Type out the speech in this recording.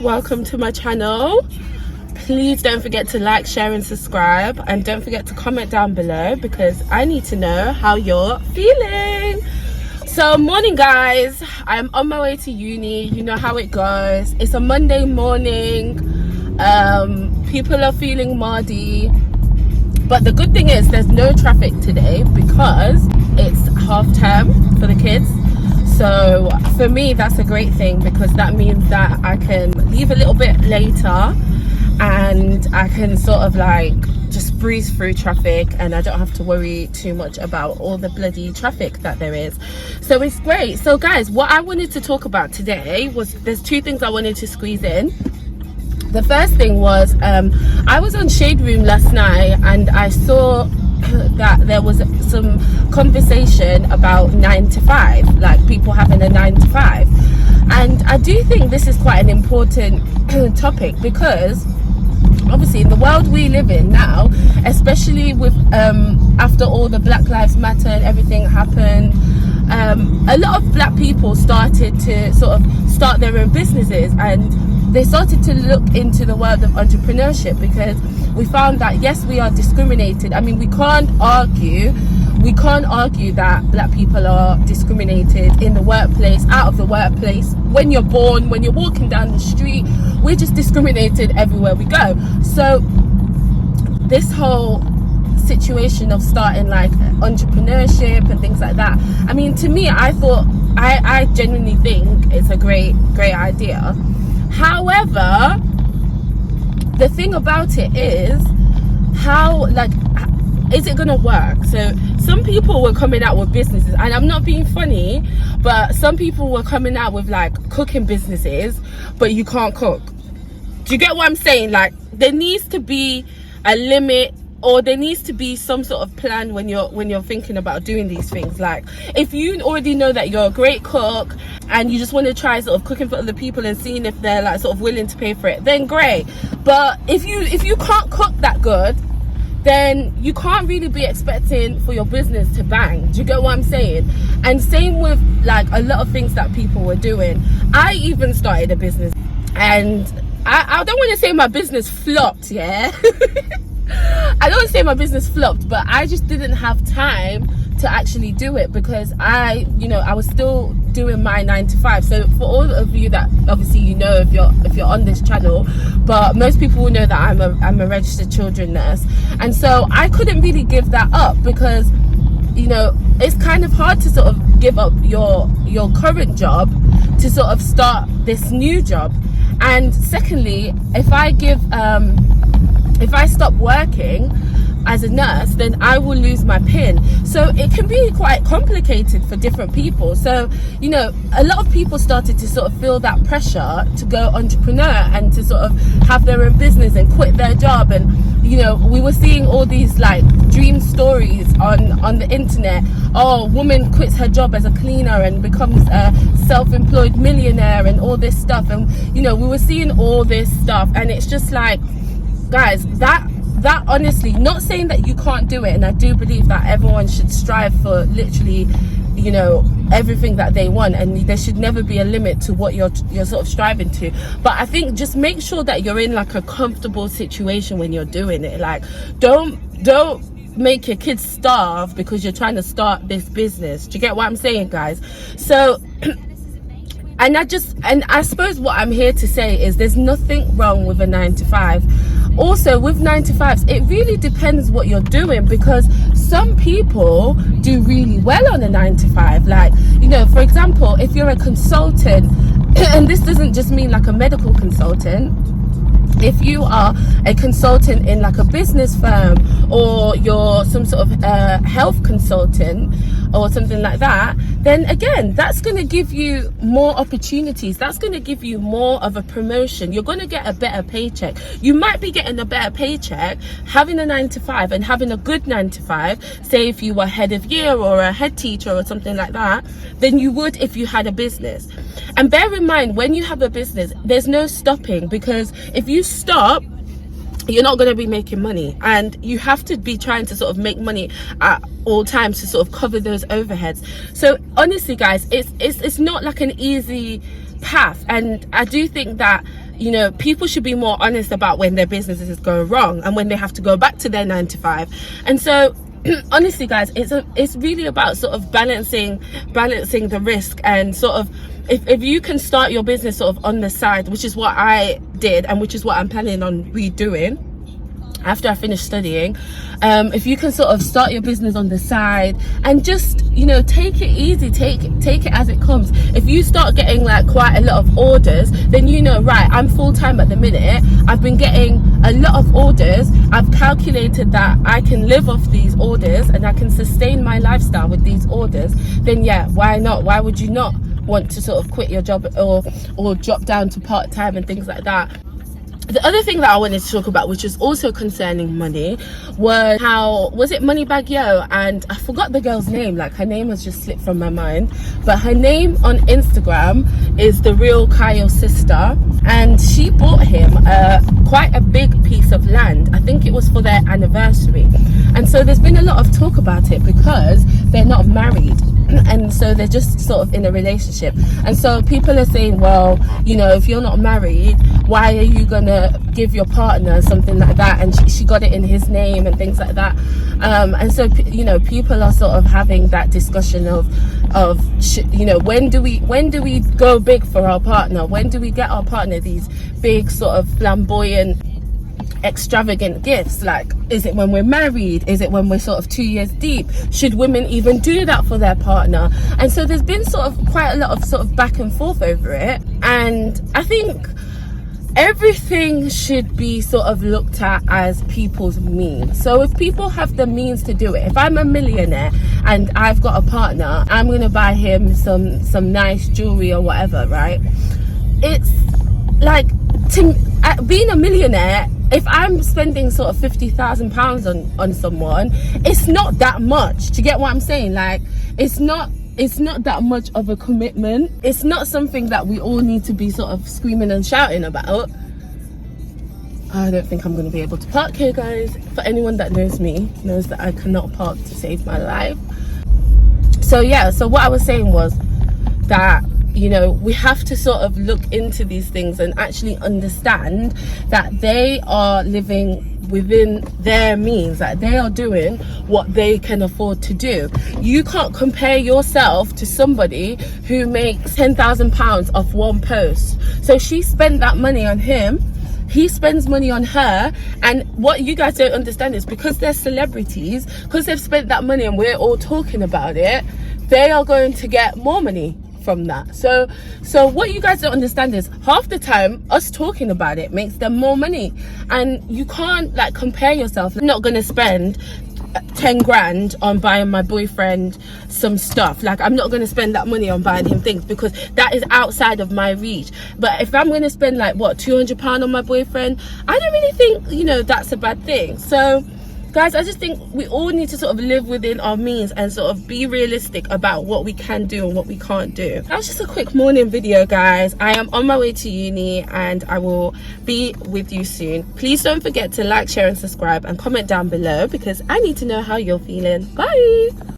Welcome to my channel. Please don't forget to like, share and subscribe, and don't forget to comment down below because I need to know how you're feeling. So morning guys, I'm on my way to uni. You know how it goes. It's a Monday morning. People are feeling muddy, but the good thing is there's no traffic today because it's half term for the kids. So for me that's a great thing because that means that I can leave a little bit later and I can sort of like just breeze through traffic and I don't have to worry too much about all the bloody traffic that there is. So it's great. So guys, what I wanted to talk about today was, there's two things I wanted to squeeze in. The first thing was I was on Shade Room last night and I saw that there was some conversation about 9 to 5, like people having a 9 to 5, and I do think this is quite an important topic because obviously in the world we live in now, especially with after all the Black Lives Matter and everything happened, a lot of black people started to sort of start their own businesses and they started to look into the world of entrepreneurship because we found that yes, we are discriminated. I mean, we can't argue that black people are discriminated in the workplace, out of the workplace, when you're born, when you're walking down the street, we're just discriminated everywhere we go. So this whole situation of starting like entrepreneurship and things like that, I mean, to me, I genuinely think it's a great idea. However, the thing about it is, how, like, is it gonna work? So some people were coming out with businesses, and I'm not being funny, but some people were coming out with like cooking businesses, but you can't cook. Do you get what I'm saying? Like, there needs to be a limit, or there needs to be some sort of plan when you're thinking about doing these things. Like, if you already know that you're a great cook and you just want to try sort of cooking for other people and seeing if they're like sort of willing to pay for it, then great. But if you can't cook that good, then you can't really be expecting for your business to bang. Do you get what I'm saying? And same with like a lot of things that people were doing. I even started a business and I don't want to say my business flopped, yeah. I don't say my business flopped, but I just didn't have time to actually do it because I was still doing my 9 to 5. So for all of you that obviously if you're on this channel, but most people will know that I'm a registered children nurse, and so I couldn't really give that up because it's kind of hard to sort of give up your current job to sort of start this new job. And secondly, if I stop working as a nurse, then I will lose my PIN. So it can be quite complicated for different people. So, a lot of people started to sort of feel that pressure to go entrepreneur and to sort of have their own business and quit their job. And, we were seeing all these like dream stories on the internet. Oh, woman quits her job as a cleaner and becomes a self-employed millionaire and all this stuff. And, we were seeing all this stuff, and it's just like, guys, that honestly, not saying that you can't do it, and I do believe that everyone should strive for literally everything that they want, and there should never be a limit to what you're sort of striving to. But I think just make sure that you're in like a comfortable situation when you're doing it. Like, don't make your kids starve because you're trying to start this business. Do you get what I'm saying, guys? So and I suppose what I'm here to say is there's nothing wrong with a 9 to 5. Also, with 9 to 5s, it really depends what you're doing, because some people do really well on a 9 to 5. Like, for example, if you're a consultant, and this doesn't just mean like a medical consultant, if you are a consultant in like a business firm, or you're some sort of health consultant or something like that, then again, that's going to give you more opportunities. That's going to give you more of a promotion. You're going to get a better paycheck. You might be getting a better paycheck having a 9 to 5 and having a good 9 to 5, say if you were head of year or a head teacher or something like that, than you would if you had a business. And bear in mind, when you have a business, there's no stopping, because if you stop, you're not going to be making money, and you have to be trying to sort of make money at all times to sort of cover those overheads. So honestly guys, it's not like an easy path, and I do think that you know, people should be more honest about when their businesses go wrong and when they have to go back to their 9 to 5. And so honestly guys, it's really about sort of balancing the risk, and sort of if you can start your business sort of on the side, which is what I did and which is what I'm planning on redoing after I finish studying. If you can sort of start your business on the side and just, you know, take it easy, take it as it comes. If you start getting like quite a lot of orders, then you know, right, I'm full-time at the minute, I've been getting a lot of orders, I've calculated that I can live off these orders and I can sustain my lifestyle with these orders, then yeah, why not? Why would you not want to sort of quit your job or drop down to part-time and things like that? The other thing that I wanted to talk about, which is also concerning money, was how, was it Moneybag Yo? And I forgot the girl's name, like her name has just slipped from my mind, but her name on Instagram is The Real Kyle's sister, and she bought him quite a big piece of land. I think it was for their anniversary, and so there's been a lot of talk about it because they're not married, and so they're just sort of in a relationship. And so people are saying, well, you know, if you're not married, why are you gonna give your partner something like that? And she got it in his name and things like that. And so, you know, people are sort of having that discussion of you know, when do we go big for our partner? When do we get our partner these big sort of flamboyant, extravagant gifts? Like, is it when we're married? Is it when we're sort of 2 years deep? Should women even do that for their partner? And so there's been sort of quite a lot of sort of back and forth over it, and I think everything should be sort of looked at as people's means. So if people have the means to do it, if I'm a millionaire and I've got a partner, I'm gonna buy him some nice jewelry or whatever, right? It's like, being a millionaire, if I'm spending sort of £50,000 on someone, it's not that much. Do you get what I'm saying? Like, it's not that much of a commitment. It's not something that we all need to be sort of screaming and shouting about. I don't think I'm going to be able to park here, guys. For anyone that knows me, knows that I cannot park to save my life. So yeah, so what I was saying was that, you know, we have to sort of look into these things and actually understand that they are living within their means, that they are doing what they can afford to do. You can't compare yourself to somebody who makes £10,000 off one post. So she spent that money on him, he spends money on her, and what you guys don't understand is because they're celebrities, because they've spent that money and we're all talking about it, they are going to get more money from that. So what you guys don't understand is half the time us talking about it makes them more money, and you can't like compare yourself. I'm not gonna spend 10 grand on buying my boyfriend some stuff. Like, I'm not going to spend that money on buying him things because that is outside of my reach. But if I'm going to spend like what, £200 on my boyfriend, I don't really think, you know, that's a bad thing. So guys, I just think we all need to sort of live within our means and sort of be realistic about what we can do and what we can't do. That was just a quick morning video, guys. I am on my way to uni and I will be with you soon. Please don't forget to like, share and subscribe and comment down below because I need to know how you're feeling. Bye.